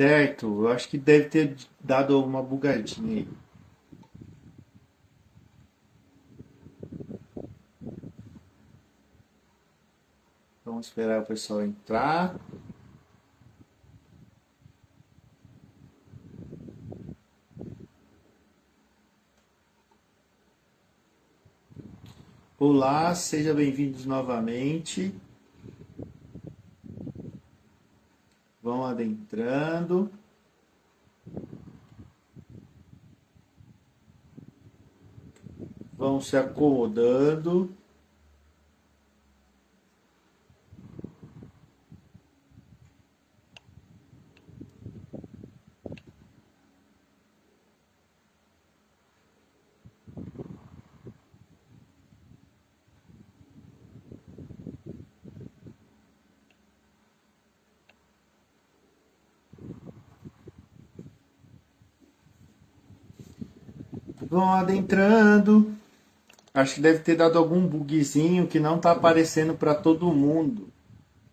Certo, eu acho que deve ter dado uma bugadinha aí. Vamos esperar o pessoal entrar. Olá, sejam bem-vindos novamente. Vão adentrando. Vão se acomodando. Vão adentrando. Acho que deve ter dado algum bugzinho que não está aparecendo para todo mundo.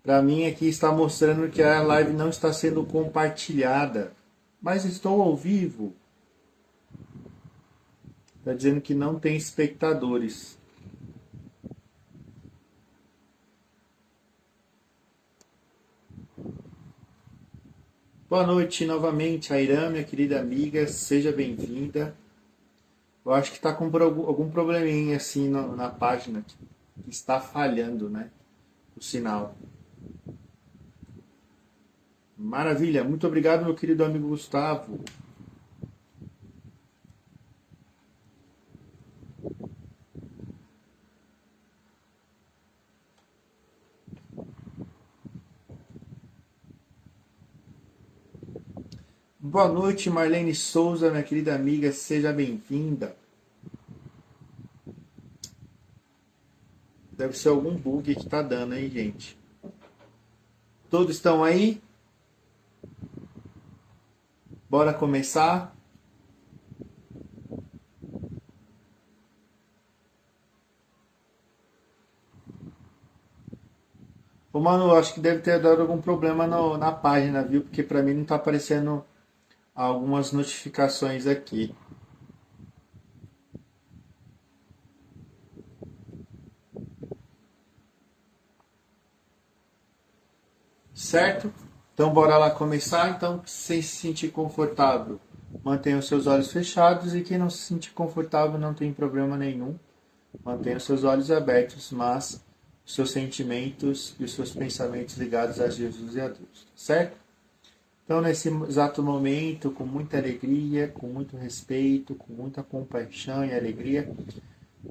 Para mim aqui está mostrando que a live não está sendo compartilhada. Mas estou ao vivo. Está dizendo que não tem espectadores. Boa noite novamente, Airam, minha querida amiga. Seja bem-vinda. Eu acho que está com algum probleminha assim na página que está falhando, né? O sinal. Maravilha. Muito obrigado, meu querido amigo Gustavo. Boa noite, Marlene Souza, minha querida amiga. Seja bem-vinda. Deve ser algum bug que tá dando, hein, gente? Todos estão aí? Bora começar? Ô, mano, eu acho que deve ter dado algum problema na página, viu? Porque pra mim não tá aparecendo algumas notificações aqui. Certo? Então bora lá começar. Então, sem se sentir confortável, mantenha os seus olhos fechados e quem não se sentir confortável não tem problema nenhum. Mantenha os seus olhos abertos, mas os seus sentimentos e os seus pensamentos ligados a Jesus e a Deus, certo? Então, nesse exato momento, com muita alegria, com muito respeito, com muita compaixão e alegria,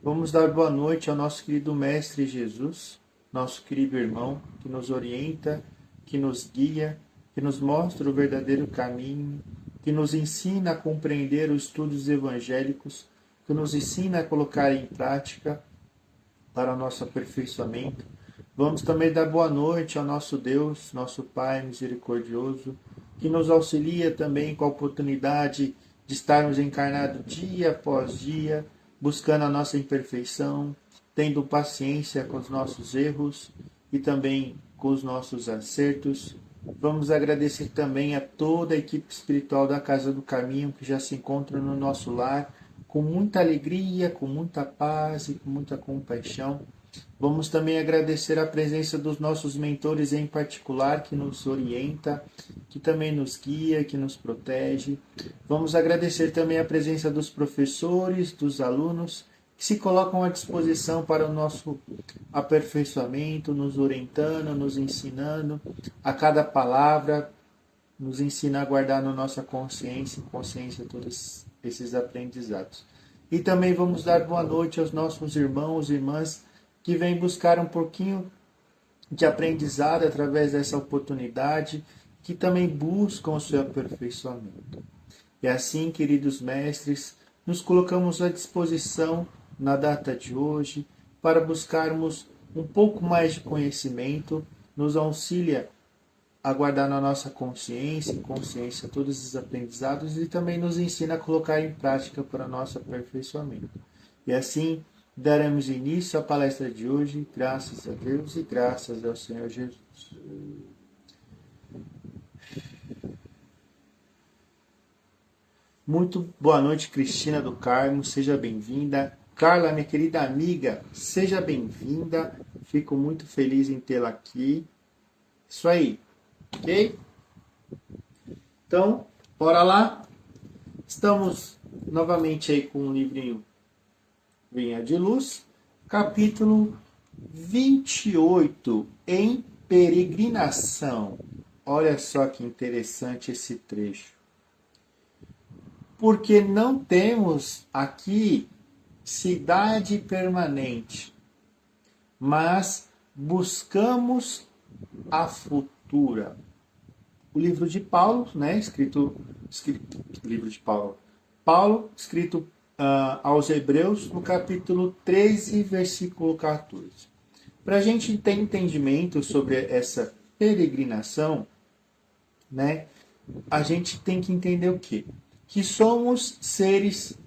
vamos dar boa noite ao nosso querido Mestre Jesus, nosso querido irmão, que nos orienta, que nos guia, que nos mostra o verdadeiro caminho, que nos ensina a compreender os estudos evangélicos, que nos ensina a colocar em prática para o nosso aperfeiçoamento. Vamos também dar boa noite ao nosso Deus, nosso Pai misericordioso, que nos auxilia também com a oportunidade de estarmos encarnados dia após dia, buscando a nossa imperfeição, tendo paciência com os nossos erros e também com os nossos acertos. Vamos agradecer também a toda a equipe espiritual da Casa do Caminho que já se encontra no nosso lar, com muita alegria, com muita paz e com muita compaixão. Vamos também agradecer a presença dos nossos mentores em particular, que nos orienta, que também nos guia, que nos protege. Vamos agradecer também a presença dos professores, dos alunos, que se colocam à disposição para o nosso aperfeiçoamento, nos orientando, nos ensinando a cada palavra, nos ensina a guardar na nossa consciência todos esses aprendizados. E também vamos dar boa noite aos nossos irmãos e irmãs que vêm buscar um pouquinho de aprendizado através dessa oportunidade, que também buscam o seu aperfeiçoamento. E assim, queridos mestres, nos colocamos à disposição na data de hoje para buscarmos um pouco mais de conhecimento, nos auxilia a guardar na nossa consciência e consciência todos os aprendizados e também nos ensina a colocar em prática para o nosso aperfeiçoamento. E assim, daremos início à palestra de hoje, graças a Deus e graças ao Senhor Jesus. Muito boa noite, Cristina do Carmo, seja bem-vinda. Carla, minha querida amiga, seja bem-vinda. Fico muito feliz em tê-la aqui. Isso aí, ok? Então, bora lá. Estamos novamente aí com o livrinho Vinha de Luz, capítulo 28, em peregrinação. Olha só que interessante esse trecho. Porque não temos aqui cidade permanente, mas buscamos a futura. O livro de Paulo, né, livro de Paulo, escrito aos Hebreus, no capítulo 13, versículo 14. Para a gente ter entendimento sobre essa peregrinação, né, a gente tem que entender o quê? Que somos seres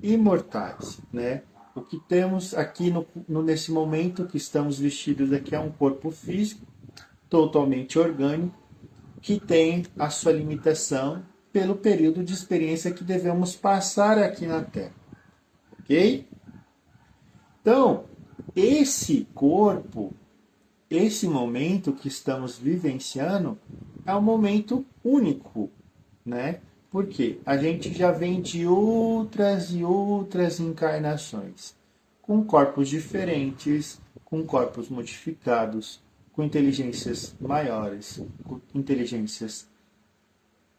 imortais, né? O que temos aqui nesse momento que estamos vestidos aqui é um corpo físico, totalmente orgânico, que tem a sua limitação pelo período de experiência que devemos passar aqui na Terra. Ok? Então, esse corpo, esse momento que estamos vivenciando, é um momento único, né? Porque a gente já vem de outras e outras encarnações, com corpos diferentes, com corpos modificados, com inteligências maiores, com inteligências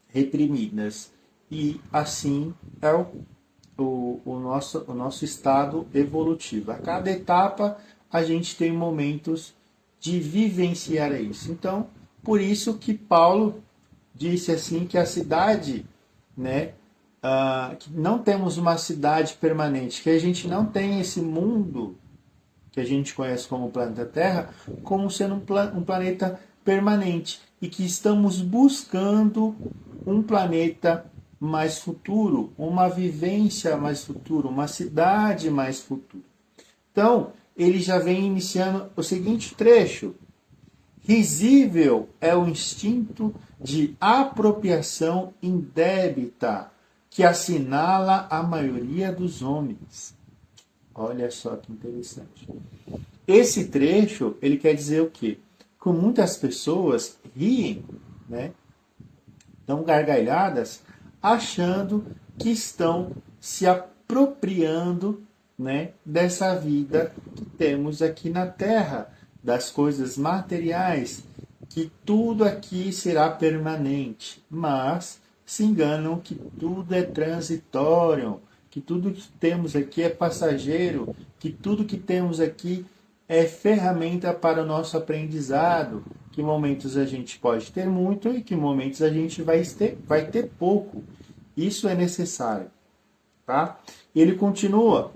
reprimidas. E assim é o nosso estado evolutivo. A cada etapa a gente tem momentos de vivenciar isso. Então, por isso que Paulo disse assim que a cidade, né, que não temos uma cidade permanente, que a gente não tem esse mundo que a gente conhece como planeta Terra, como sendo um planeta permanente e que estamos buscando um planeta mais futuro, uma vivência mais futuro, uma cidade mais futuro. Então, ele já vem iniciando o seguinte trecho: risível é o instinto de apropriação indébita que assinala a maioria dos homens. Olha só que interessante. Esse trecho, ele quer dizer o quê? Que muitas pessoas riem, né? Dão gargalhadas, achando que estão se apropriando, né, dessa vida que temos aqui na Terra, das coisas materiais, que tudo aqui será permanente, mas se enganam que tudo é transitório, que tudo que temos aqui é passageiro, que tudo que temos aqui é ferramenta para o nosso aprendizado, que momentos a gente pode ter muito e que momentos a gente vai ter pouco. Isso é necessário. Tá? E ele continua: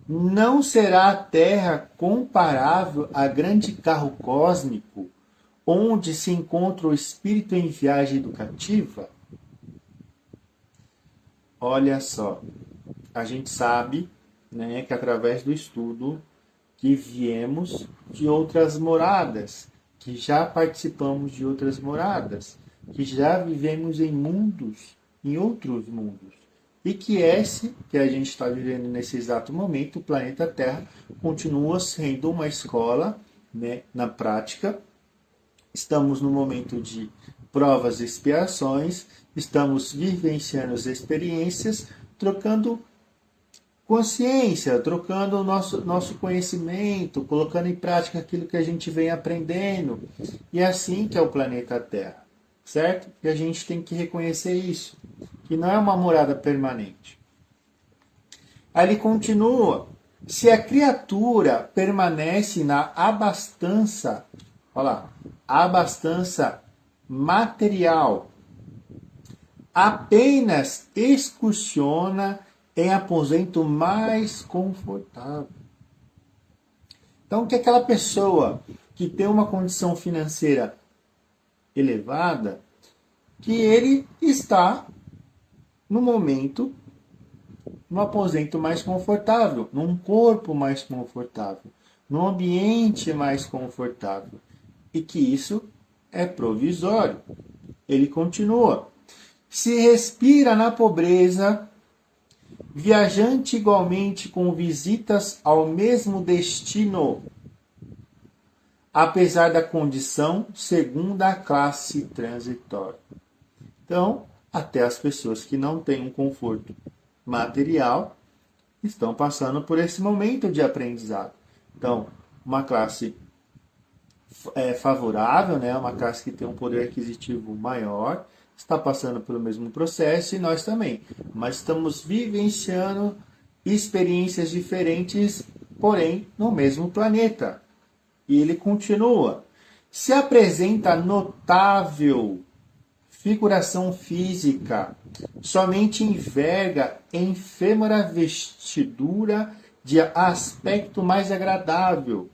não será a Terra comparável a grande carro cósmico onde se encontra o espírito em viagem educativa? Olha só, a gente sabe, né, que através do estudo que viemos de outras moradas, que já participamos de outras moradas, que já vivemos em outros mundos. E que esse que a gente está vivendo nesse exato momento, o planeta Terra, continua sendo uma escola, né, na prática. Estamos no momento de provas e expiações, estamos vivenciando as experiências, trocando consciência, trocando o nosso conhecimento, colocando em prática aquilo que a gente vem aprendendo. E é assim que é o planeta Terra, certo? E a gente tem que reconhecer isso, que não é uma morada permanente. Aí ele continua: se a criatura permanece na abastança, olha lá, abastança material, apenas excursiona em aposento mais confortável. Então, que aquela pessoa que tem uma condição financeira elevada, que ele está, no momento, num aposento mais confortável, num corpo mais confortável, num ambiente mais confortável. E que isso é provisório. Ele continua: Se respira na pobreza, viajante igualmente com visitas ao mesmo destino, apesar da condição segunda classe transitória. Então, até as pessoas que não têm um conforto material estão passando por esse momento de aprendizado. Então, uma classe favorável, né, uma classe que tem um poder aquisitivo maior, está passando pelo mesmo processo e nós também. Mas estamos vivenciando experiências diferentes, porém no mesmo planeta. E ele continua. Se apresenta notável figuração física, somente enverga efêmera vestidura de aspecto mais agradável,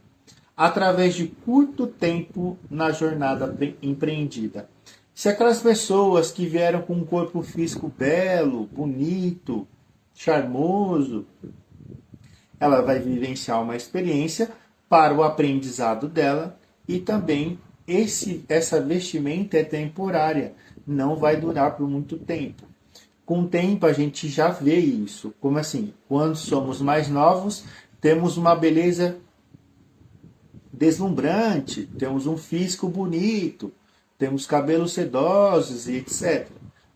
através de curto tempo na jornada empreendida. Se aquelas pessoas que vieram com um corpo físico belo, bonito, charmoso, ela vai vivenciar uma experiência para o aprendizado dela e também essa vestimenta é temporária, não vai durar por muito tempo. Com o tempo a gente já vê isso. Como assim? Quando somos mais novos, temos uma beleza deslumbrante, temos um físico bonito, temos cabelos sedosos e etc.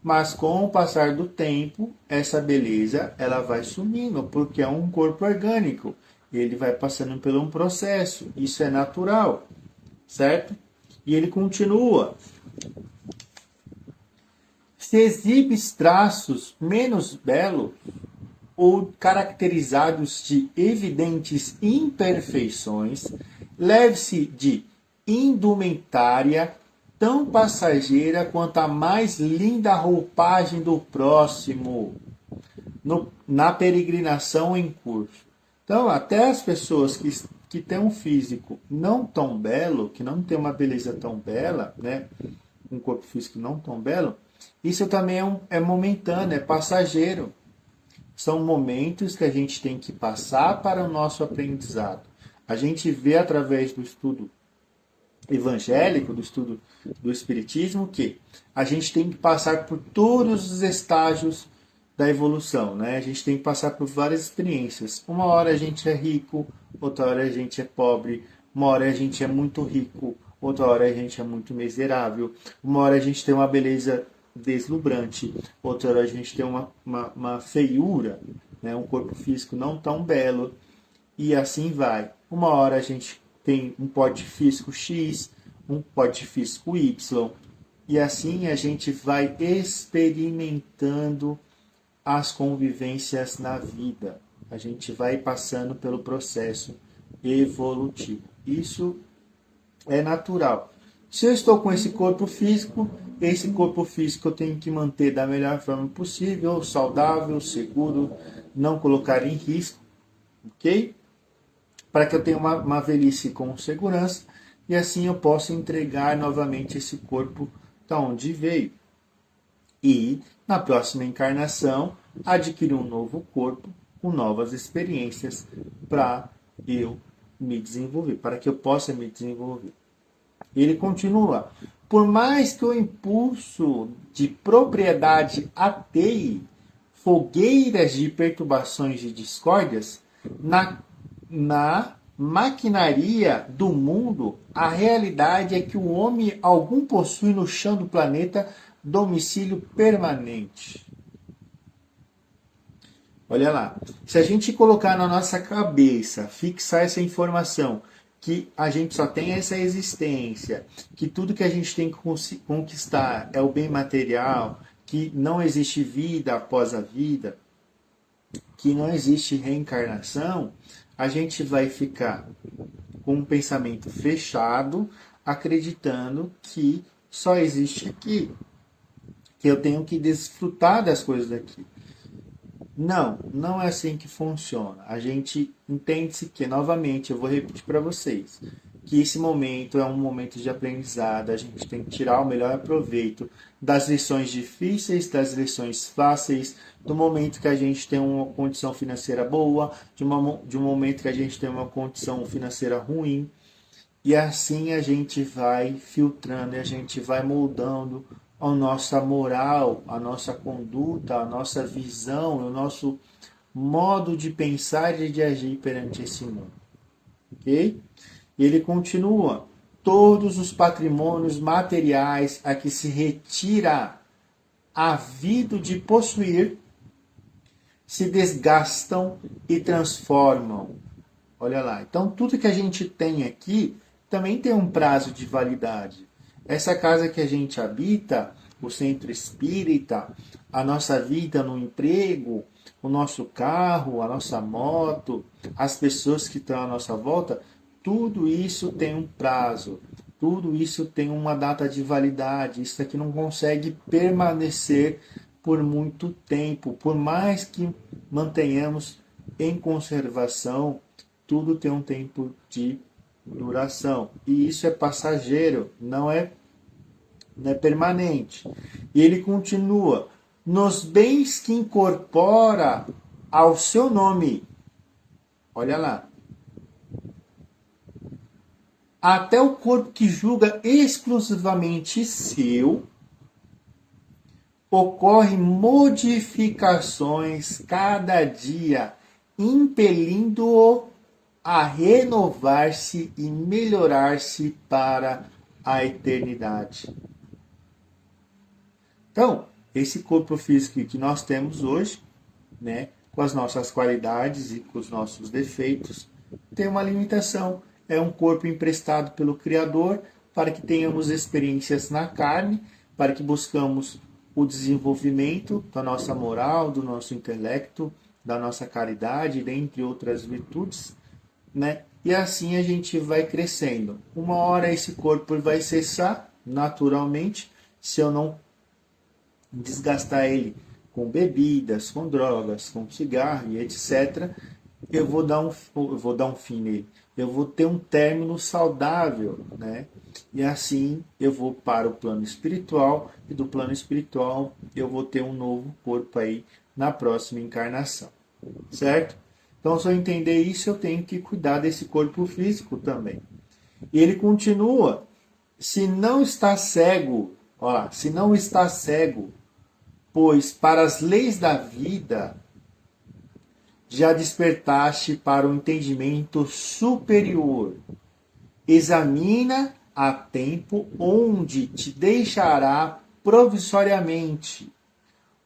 Mas com o passar do tempo, essa beleza ela vai sumindo, porque é um corpo orgânico. Ele vai passando por um processo. Isso é natural, certo? E ele continua. Se exibes traços menos belos ou caracterizados de evidentes imperfeições, leve-se de indumentária tão passageira quanto a mais linda roupagem do próximo na peregrinação em curso. Então, até as pessoas que têm um físico não tão belo, que não tem uma beleza tão bela, né? Um corpo físico não tão belo, isso também é momentâneo, é passageiro. São momentos que a gente tem que passar para o nosso aprendizado. A gente vê através do estudo evangélico, do estudo do Espiritismo, que a gente tem que passar por todos os estágios da evolução, né? A gente tem que passar por várias experiências. Uma hora a gente é rico, outra hora a gente é pobre, uma hora a gente é muito rico, outra hora a gente é muito miserável, uma hora a gente tem uma beleza deslumbrante, outra hora a gente tem uma feiura, né? Um corpo físico não tão belo, e assim vai. Uma hora a gente tem um porte físico X, um porte físico Y, e assim a gente vai experimentando as convivências na vida. A gente vai passando pelo processo evolutivo. Isso é natural. Se eu estou com esse corpo físico eu tenho que manter da melhor forma possível, saudável, seguro, não colocar em risco, ok? Para que eu tenha uma velhice com segurança e assim eu possa entregar novamente esse corpo da onde veio. E na próxima encarnação adquirir um novo corpo com novas experiências para eu me desenvolver, para que eu possa me desenvolver. Ele continua. Por mais que o impulso de propriedade ateie fogueiras de perturbações e discórdias, na maquinaria do mundo, a realidade é que o homem algum possui no chão do planeta domicílio permanente. Olha lá, se a gente colocar na nossa cabeça, fixar essa informação, que a gente só tem essa existência, que tudo que a gente tem que conquistar é o bem material, que não existe vida após a vida, que não existe reencarnação, a gente vai ficar com um pensamento fechado, acreditando que só existe aqui, que eu tenho que desfrutar das coisas daqui. Não, não é assim que funciona. A gente entende-se que, novamente, eu vou repetir para vocês, que esse momento é um momento de aprendizado, a gente tem que tirar o melhor proveito das lições difíceis, das lições fáceis, do momento que a gente tem uma condição financeira boa, de um momento que a gente tem uma condição financeira ruim, e assim a gente vai filtrando e a gente vai moldando a nossa moral, a nossa conduta, a nossa visão, o nosso modo de pensar e de agir perante esse mundo. Ok? E ele continua: todos os patrimônios materiais a que se retira havido de possuir se desgastam e transformam. Olha lá. Então, tudo que a gente tem aqui também tem um prazo de validade. Essa casa que a gente habita, o centro espírita, a nossa vida no emprego, o nosso carro, a nossa moto, as pessoas que estão à nossa volta, tudo isso tem um prazo. Tudo isso tem uma data de validade. Isso aqui não consegue permanecer por muito tempo. Por mais que mantenhamos em conservação, tudo tem um tempo de duração. E isso é passageiro, não é permanente. E ele continua: nos bens que incorpora ao seu nome. Olha lá. Até o corpo que julga exclusivamente seu, ocorrem modificações cada dia, impelindo-o a renovar-se e melhorar-se para a eternidade. Então, esse corpo físico que nós temos hoje, né, com as nossas qualidades e com os nossos defeitos, tem uma limitação. É um corpo emprestado pelo Criador para que tenhamos experiências na carne, para que buscamos o desenvolvimento da nossa moral, do nosso intelecto, da nossa caridade, dentre outras virtudes, né? E assim a gente vai crescendo. Uma hora esse corpo vai cessar naturalmente, se eu não desgastar ele com bebidas, com drogas, com cigarro e etc. Eu vou dar um fim nele. Eu vou ter um término saudável, né? E assim eu vou para o plano espiritual, e do plano espiritual eu vou ter um novo corpo aí na próxima encarnação, certo? Então, se eu entender isso, eu tenho que cuidar desse corpo físico também. E ele continua: se não está cego, olha lá, se não está cego, pois para as leis da vida já despertaste para o entendimento superior. Examina a tempo onde te deixará provisoriamente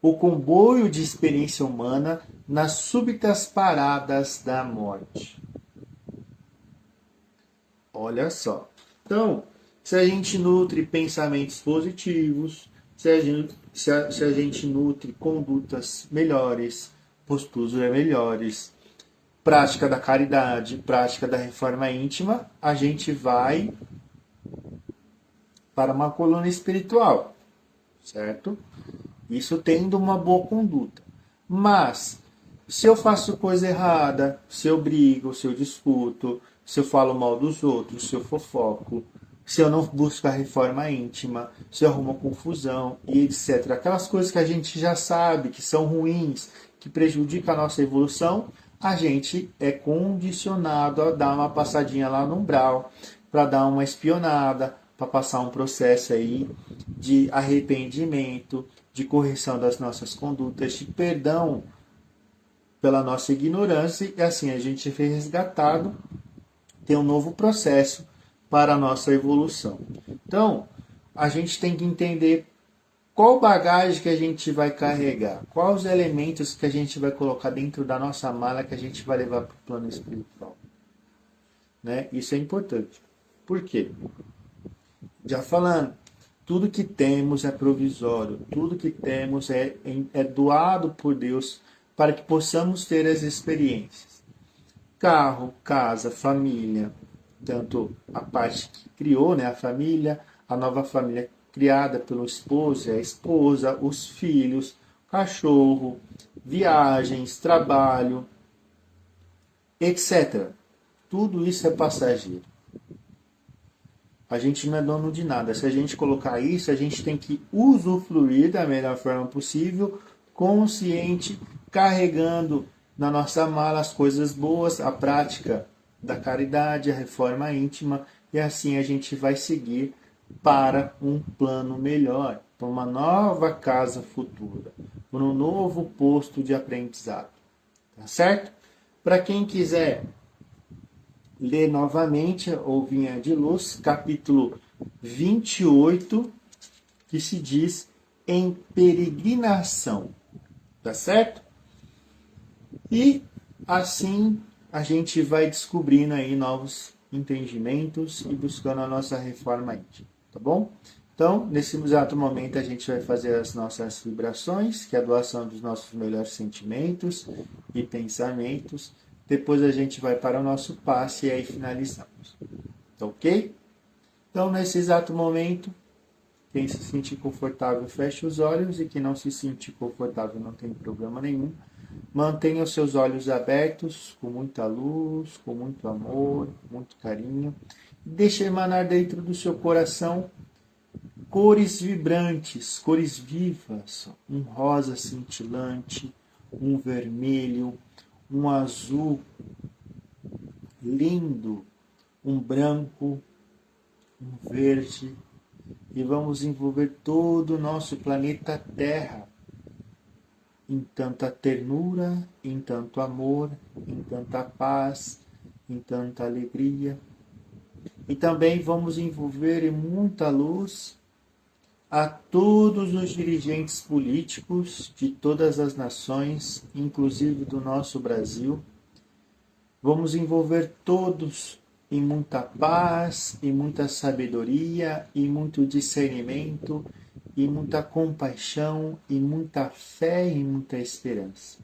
o comboio de experiência humana nas súbitas paradas da morte. Olha só. Então, se a gente nutre pensamentos positivos, se a gente nutre condutas melhores, posturas melhores, prática da caridade, prática da reforma íntima, a gente vai para uma coluna espiritual, certo? Isso tendo uma boa conduta. Mas, se eu faço coisa errada, se eu brigo, se eu discuto, se eu falo mal dos outros, se eu fofoco, se eu não busco a reforma íntima, se eu arrumo confusão e etc. Aquelas coisas que a gente já sabe que são ruins, que prejudicam a nossa evolução, a gente é condicionado a dar uma passadinha lá no umbral, para dar uma espionada, para passar um processo aí de arrependimento, de correção das nossas condutas, de perdão pela nossa ignorância, e assim a gente foi resgatado, tem um novo processo para a nossa evolução. Então, a gente tem que entender qual bagagem que a gente vai carregar, quais os elementos que a gente vai colocar dentro da nossa mala que a gente vai levar para o plano espiritual. Né? Isso é importante. Por quê? Já falando, tudo que temos é provisório, tudo que temos é doado por Deus para que possamos ter as experiências. Carro, casa, família, tanto a parte que criou, né, a família, a nova família criada pelo esposo e a esposa, os filhos, cachorro, viagens, trabalho, etc. Tudo isso é passageiro. A gente não é dono de nada. Se a gente colocar isso, a gente tem que usufruir da melhor forma possível, consciente, carregando na nossa mala as coisas boas, a prática da caridade, a reforma íntima, e assim a gente vai seguir para um plano melhor, para uma nova casa futura, para um novo posto de aprendizado. Tá certo? Para quem quiser ler novamente o Vinha de Luz, capítulo 28, que se diz em peregrinação. Tá certo? E assim a gente vai descobrindo aí novos entendimentos e buscando a nossa reforma íntima, tá bom? Então, nesse exato momento, a gente vai fazer as nossas vibrações, que é a doação dos nossos melhores sentimentos e pensamentos. Depois a gente vai para o nosso passe e aí finalizamos. Tá ok? Então, nesse exato momento, quem se sentir confortável, feche os olhos, e quem não se sentir confortável, não tem problema nenhum. Mantenha os seus olhos abertos, com muita luz, com muito amor, muito carinho. Deixe emanar dentro do seu coração cores vibrantes, cores vivas, um rosa cintilante, um vermelho, um azul lindo, um branco, um verde. E vamos envolver todo o nosso planeta Terra em tanta ternura, em tanto amor, em tanta paz, em tanta alegria. E também vamos envolver em muita luz a todos os dirigentes políticos de todas as nações, inclusive do nosso Brasil. Vamos envolver todos em muita paz, em muita sabedoria, em muito discernimento, em muita compaixão, em muita fé e muita esperança.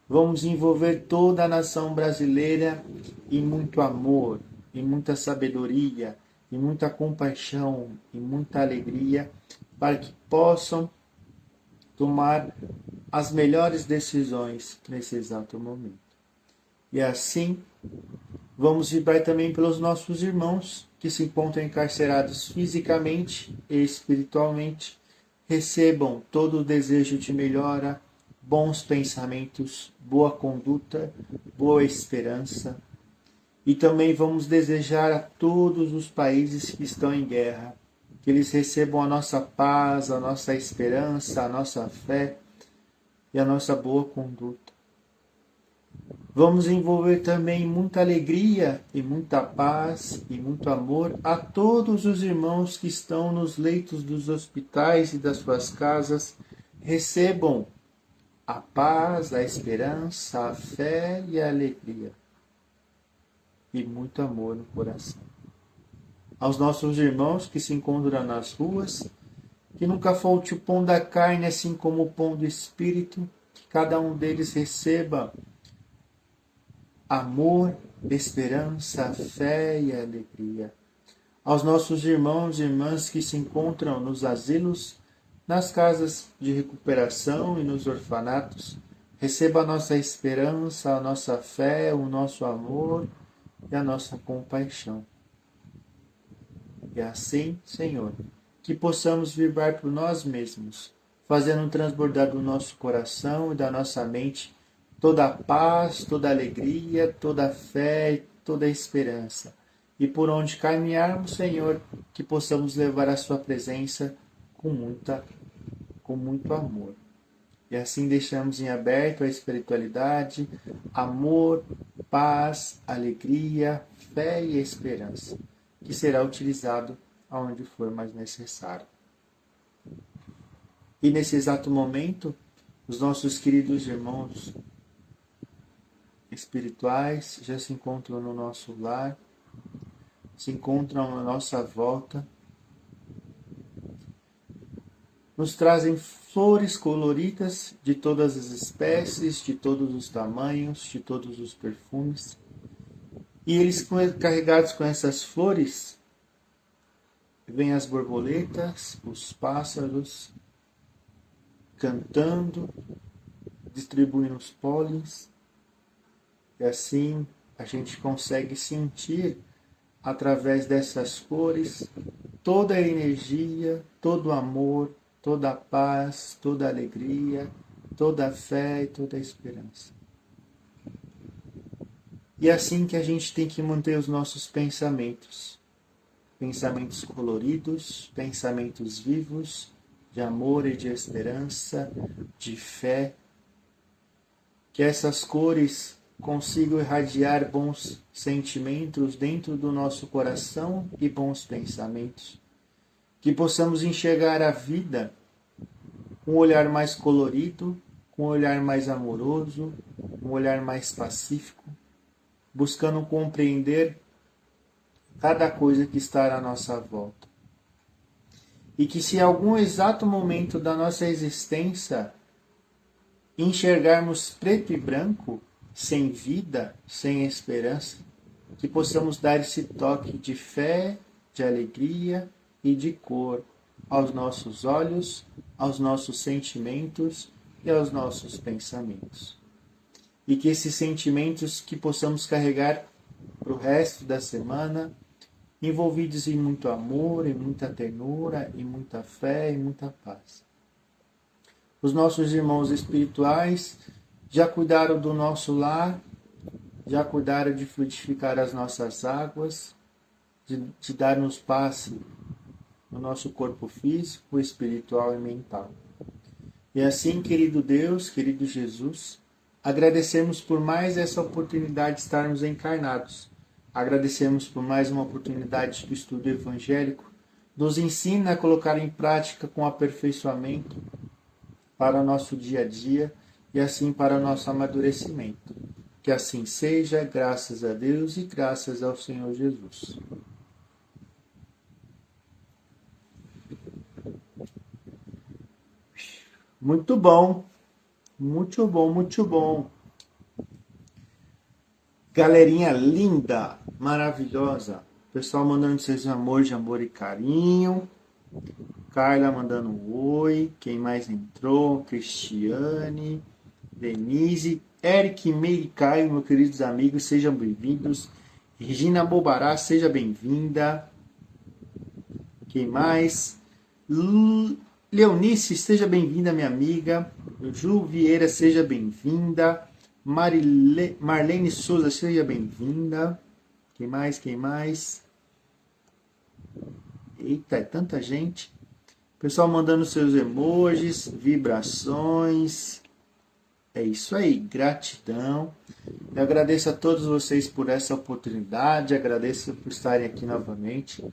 Vamos envolver toda a nação brasileira em muito amor, em muita sabedoria, em muita compaixão, em muita alegria, para que possam tomar as melhores decisões nesse exato momento. E assim, vamos vibrar também pelos nossos irmãos que se encontram encarcerados fisicamente e espiritualmente. Recebam todo o desejo de melhora, bons pensamentos, boa conduta, boa esperança. E também vamos desejar a todos os países que estão em guerra, que eles recebam a nossa paz, a nossa esperança, a nossa fé e a nossa boa conduta. Vamos envolver também muita alegria e muita paz e muito amor a todos os irmãos que estão nos leitos dos hospitais e das suas casas. Recebam a paz, a esperança, a fé e a alegria. E muito amor no coração. Aos nossos irmãos que se encontram nas ruas, que nunca falte o pão da carne, assim como o pão do Espírito, que cada um deles receba amor, esperança, fé e alegria. Aos nossos irmãos e irmãs que se encontram nos asilos, nas casas de recuperação e nos orfanatos, receba a nossa esperança, a nossa fé, o nosso amor e a nossa compaixão. E assim, Senhor, que possamos vibrar por nós mesmos, fazendo transbordar do nosso coração e da nossa mente toda a paz, toda a alegria, toda a fé e toda a esperança. E por onde caminharmos, Senhor, que possamos levar a sua presença com muito amor. E assim deixamos em aberto a espiritualidade, amor, paz, alegria, fé e esperança, que será utilizado aonde for mais necessário. E nesse exato momento, os nossos queridos irmãos espirituais já se encontram no nosso lar, se encontram à nossa volta, nos trazem flores coloridas de todas as espécies, de todos os tamanhos, de todos os perfumes. E eles, carregados com essas flores, vêm as borboletas, os pássaros, cantando, distribuindo os pólens. E assim a gente consegue sentir, através dessas cores, toda a energia, todo o amor, toda a paz, toda a alegria, toda a fé e toda a esperança. E é assim que a gente tem que manter os nossos pensamentos. Pensamentos coloridos, pensamentos vivos, de amor e de esperança, de fé. Que essas cores consigam irradiar bons sentimentos dentro do nosso coração e bons pensamentos. Que possamos enxergar a vida com um olhar mais colorido, com um olhar mais amoroso, um olhar mais pacífico, buscando compreender cada coisa que está à nossa volta. E que se em algum exato momento da nossa existência enxergarmos preto e branco, sem vida, sem esperança, que possamos dar esse toque de fé, de alegria e de cor aos nossos olhos, aos nossos sentimentos e aos nossos pensamentos. E que esses sentimentos que possamos carregar para o resto da semana, envolvidos em muito amor, em muita ternura, em muita fé e muita paz. Os nossos irmãos espirituais já cuidaram do nosso lar, já cuidaram de frutificar as nossas águas, de dar-nos paz no nosso corpo físico, espiritual e mental. E assim, querido Deus, querido Jesus, agradecemos por mais essa oportunidade de estarmos encarnados. Agradecemos por mais uma oportunidade do estudo evangélico. Nos ensina a colocar em prática com aperfeiçoamento para o nosso dia a dia e assim para o nosso amadurecimento. Que assim seja, graças a Deus e graças ao Senhor Jesus. Muito bom, muito bom, muito bom. Galerinha linda, maravilhosa. Pessoal mandando seus amores de amor e carinho. Carla mandando um oi. Quem mais entrou? Cristiane, Denise, Eric, Meire e Caio, meus queridos amigos, sejam bem-vindos. Regina Bobará, seja bem-vinda. Quem mais? Leonice, seja bem-vinda, minha amiga. Ju Vieira, seja bem-vinda. Marlene Souza, seja bem-vinda. Quem mais? Quem mais? Eita, é tanta gente. Pessoal mandando seus emojis, vibrações. É isso aí, gratidão. Eu agradeço a todos vocês por essa oportunidade, agradeço por estarem aqui novamente.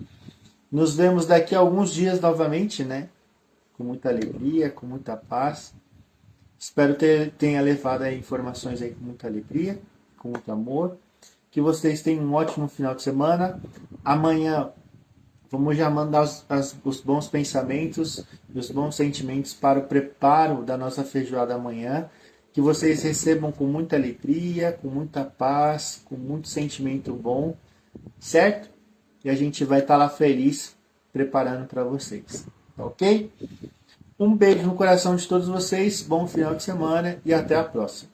Nos vemos daqui a alguns dias novamente, né? Com muita alegria, com muita paz. Espero tenha levado aí informações aí com muita alegria, com muito amor. Que vocês tenham um ótimo final de semana. Amanhã vamos já mandar os bons pensamentos e os bons sentimentos para o preparo da nossa feijoada amanhã. Que vocês recebam com muita alegria, com muita paz, com muito sentimento bom, certo? E a gente vai estar lá feliz preparando para vocês, tá ok? Um beijo no coração de todos vocês, bom final de semana e até a próxima.